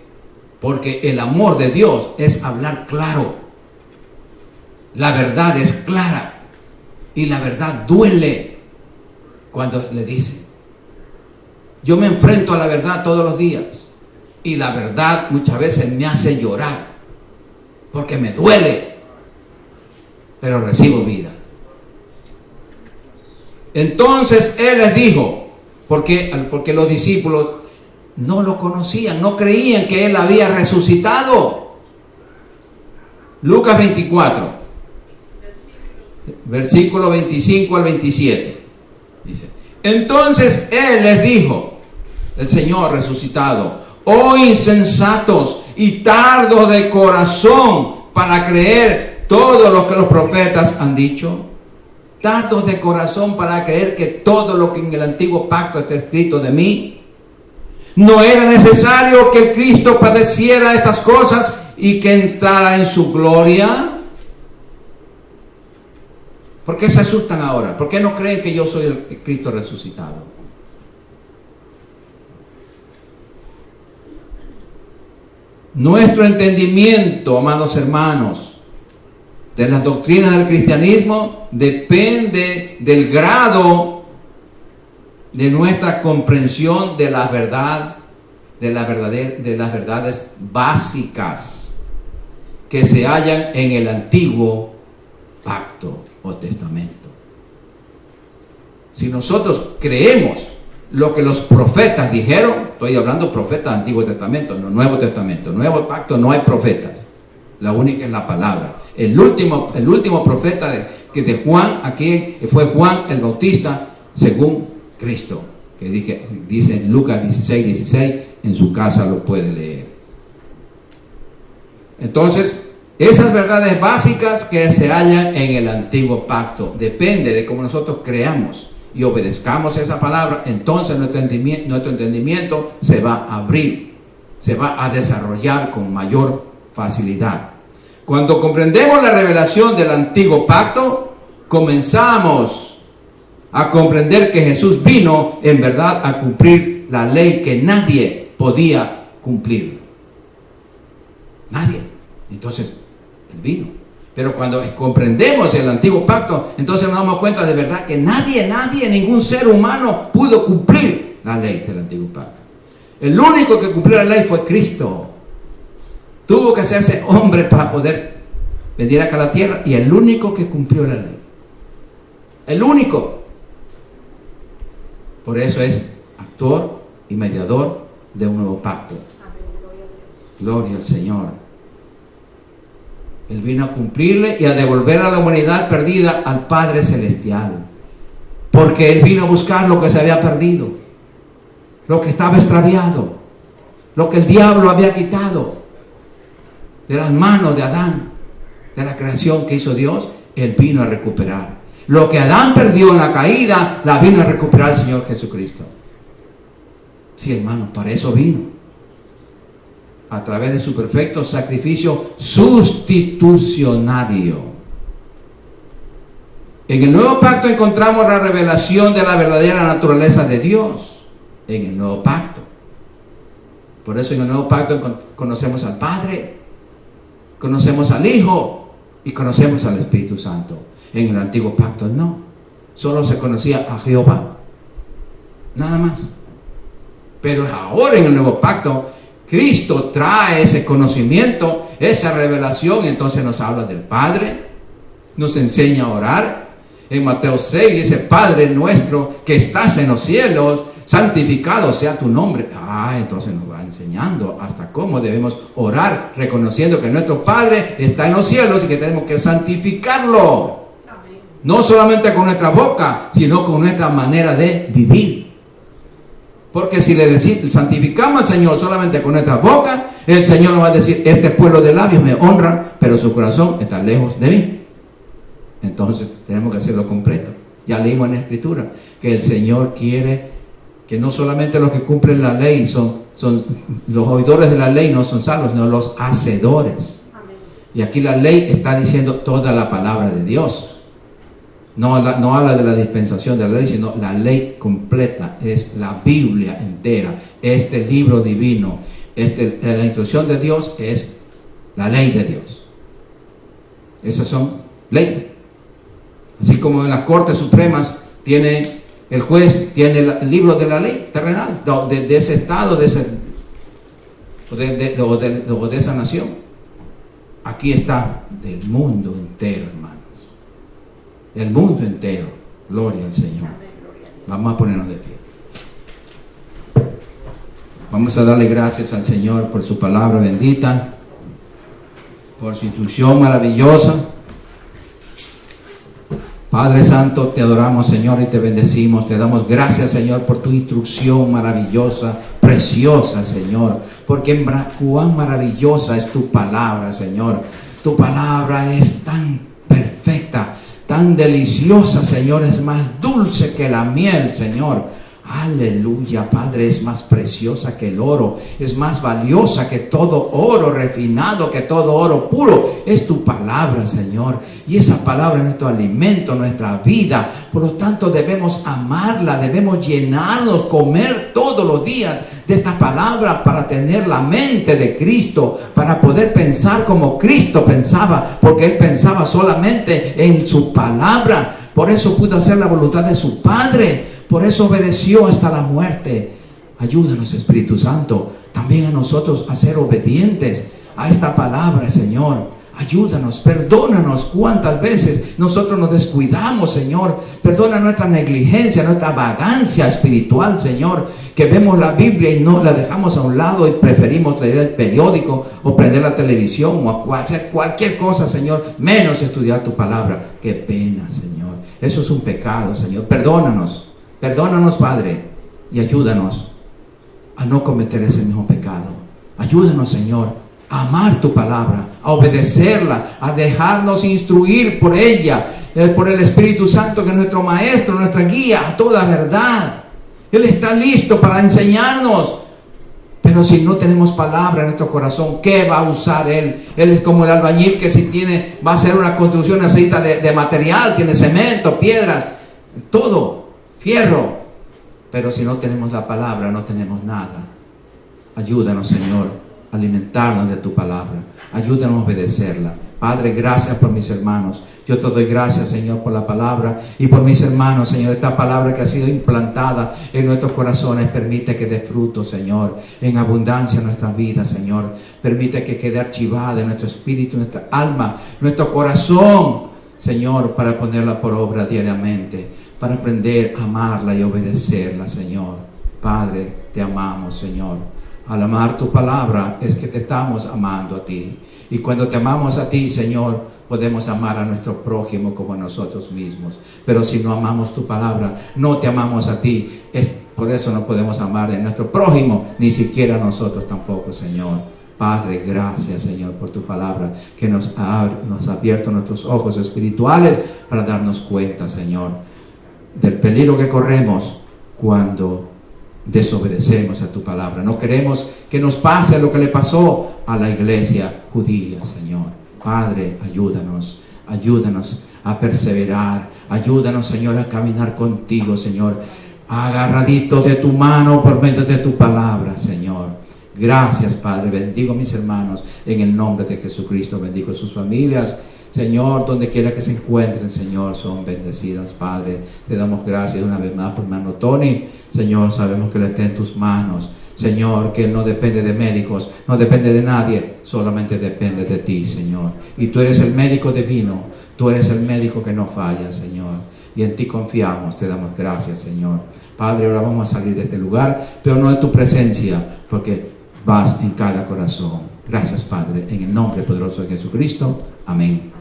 porque el amor de Dios es hablar claro. La verdad es clara y la verdad duele cuando le dicen. Yo me enfrento a la verdad todos los días y la verdad muchas veces me hace llorar porque me duele, pero recibo vida. Entonces Él les dijo, porque los discípulos no lo conocían, no creían que Él había resucitado. Lucas 24. Versículo 25 al 27. Dice: entonces Él les dijo, el Señor resucitado: oh insensatos y tardos de corazón para creer todo lo que los profetas han dicho. tardos de corazón para creer que todo lo que en el antiguo pacto está escrito de mí. No era necesario que el Cristo padeciera estas cosas y que entrara en su gloria. ¿Por qué se asustan ahora? ¿Por qué no creen que yo soy el Cristo resucitado? Nuestro entendimiento, amados hermanos, de las doctrinas del cristianismo depende del grado de nuestra comprensión de la verdad, de las verdades básicas que se hallan en el antiguo pacto o testamento. Si nosotros creemos lo que los profetas dijeron, estoy hablando profetas del Antiguo Testamento, no Nuevo Testamento. Nuevo Pacto no hay profetas, la única es la palabra. El último profeta de Juan, aquí fue Juan el Bautista, según Cristo, que dice en Lucas 16, en su casa lo puede leer. Entonces, esas verdades básicas que se hallan en el Antiguo Pacto, depende de cómo nosotros creamos y obedezcamos esa palabra, entonces nuestro entendimiento se va a abrir, se va a desarrollar con mayor facilidad. Cuando comprendemos la revelación del antiguo pacto, comenzamos a comprender que Jesús vino en verdad a cumplir la ley que nadie podía cumplir. Nadie. Entonces, Él vino. Pero cuando comprendemos el antiguo pacto, entonces nos damos cuenta de verdad que nadie, ningún ser humano pudo cumplir la ley del antiguo pacto. El único que cumplió la ley fue Cristo. Tuvo que hacerse hombre para poder venir acá a la tierra, y el único que cumplió la ley. El único. Por eso es actor y mediador de un nuevo pacto. Gloria al Señor. Él vino a cumplirle y a devolver a la humanidad perdida al Padre Celestial. Porque Él vino a buscar lo que se había perdido, lo que estaba extraviado, lo que el diablo había quitado de las manos de Adán, de la creación que hizo Dios. Él vino a recuperar. Lo que Adán perdió en la caída, la vino a recuperar el Señor Jesucristo. Sí, hermano, para eso vino. A través de su perfecto sacrificio sustitucionario. En el nuevo pacto encontramos la revelación de la verdadera naturaleza de Dios. En el nuevo pacto. Por eso en el nuevo pacto conocemos al Padre, conocemos al Hijo y conocemos al Espíritu Santo. En el antiguo pacto no. Solo se conocía a Jehová. Nada más. Pero ahora en el nuevo pacto, Cristo trae ese conocimiento, esa revelación, y entonces nos habla del Padre, nos enseña a orar. En Mateo 6 dice: Padre nuestro que estás en los cielos, santificado sea tu nombre. Entonces nos va enseñando hasta cómo debemos orar, reconociendo que nuestro Padre está en los cielos y que tenemos que santificarlo. No solamente con nuestra boca, sino con nuestra manera de vivir. Porque si le santificamos al Señor solamente con nuestra boca, el Señor nos va a decir: este pueblo de labios me honra, pero su corazón está lejos de mí. Entonces tenemos que hacerlo completo. Ya leímos en la Escritura que el Señor quiere que no solamente los que cumplen la ley son los oidores de la ley, no son salvos, sino los hacedores. Amén. Y aquí la ley está diciendo toda la palabra de Dios. No habla de la dispensación de la ley, sino la ley completa. Es la Biblia entera, este libro divino. La instrucción de Dios es la ley de Dios. Esas son leyes. Así como en las Cortes Supremas el juez tiene el libro de la ley terrenal, de ese estado, de esa nación. Aquí está del mundo entero, hermano. El mundo entero. Gloria al Señor. Vamos a ponernos de pie. Vamos a darle gracias al Señor por su palabra bendita, por su instrucción maravillosa. Padre Santo, te adoramos, Señor, y te bendecimos. Te damos gracias, Señor, por tu instrucción maravillosa, preciosa, Señor. Porque cuán maravillosa es tu palabra, Señor. Tu palabra es tan perfecta, tan tan deliciosa, Señor, es más dulce que la miel, Señor. Aleluya, Padre, es más preciosa que el oro, es más valiosa que todo oro refinado, que todo oro puro. Es tu palabra, Señor, y esa palabra es nuestro alimento, nuestra vida. Por lo tanto, debemos amarla, debemos llenarnos, comer todos los días de esta palabra para tener la mente de Cristo, para poder pensar como Cristo pensaba, porque Él pensaba solamente en su palabra. Por eso pudo hacer la voluntad de su Padre. Por eso obedeció hasta la muerte. Ayúdanos, Espíritu Santo, también a nosotros a ser obedientes a esta palabra, Señor. Ayúdanos, perdónanos cuántas veces nosotros nos descuidamos, Señor. Perdona nuestra negligencia, nuestra vagancia espiritual, Señor. Que vemos la Biblia y no la dejamos a un lado y preferimos leer el periódico o prender la televisión o hacer cualquier cosa, Señor, menos estudiar tu palabra. Qué pena, Señor. Eso es un pecado, Señor. Perdónanos. Perdónanos, Padre, y ayúdanos a no cometer ese mismo pecado. Ayúdanos, Señor, a amar tu palabra, a obedecerla, a dejarnos instruir por ella, por el Espíritu Santo, que es nuestro Maestro, nuestra guía a toda verdad. Él está listo para enseñarnos. Pero si no tenemos palabra en nuestro corazón, ¿qué va a usar Él? Él es como el albañil que si va a hacer una construcción, necesita de material, tiene cemento, piedras, todo. Fierro, pero si no tenemos la palabra, no tenemos nada. Ayúdanos, Señor, a alimentarnos de tu palabra. Ayúdanos a obedecerla. Padre, gracias por mis hermanos. Yo te doy gracias, Señor, por la palabra y por mis hermanos, Señor. Esta palabra que ha sido implantada en nuestros corazones, permite que dé fruto, Señor, en abundancia en nuestras vidas, Señor. Permite que quede archivada en nuestro espíritu, nuestra alma, nuestro corazón, Señor, para ponerla por obra diariamente, para aprender a amarla y obedecerla, Señor. Padre, te amamos, Señor. Al amar tu palabra es que te estamos amando a ti. Y cuando te amamos a ti, Señor, podemos amar a nuestro prójimo como a nosotros mismos. Pero si no amamos tu palabra, no te amamos a ti. Por eso no podemos amar a nuestro prójimo, ni siquiera a nosotros tampoco, Señor. Padre, gracias, Señor, por tu palabra que nos ha abierto nuestros ojos espirituales para darnos cuenta, Señor, del peligro que corremos cuando desobedecemos a tu palabra. No queremos que nos pase lo que le pasó a la iglesia judía, Señor. Padre, ayúdanos a perseverar. Ayúdanos, Señor, a caminar contigo, Señor, agarraditos de tu mano por medio de tu palabra, Señor. Gracias, Padre. Bendigo a mis hermanos en el nombre de Jesucristo. Bendigo a sus familias, Señor, donde quiera que se encuentren, Señor, son bendecidas, Padre. Te damos gracias una vez más por hermano Tony. Señor, sabemos que Él está en tus manos. Señor, que Él no depende de médicos, no depende de nadie, solamente depende de ti, Señor. Y tú eres el médico divino, tú eres el médico que no falla, Señor. Y en ti confiamos, te damos gracias, Señor. Padre, ahora vamos a salir de este lugar, pero no de tu presencia, porque vas en cada corazón. Gracias, Padre, en el nombre poderoso de Jesucristo. Amén.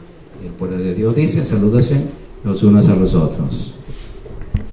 El pueblo de Dios dice, salúdense los unos a los otros.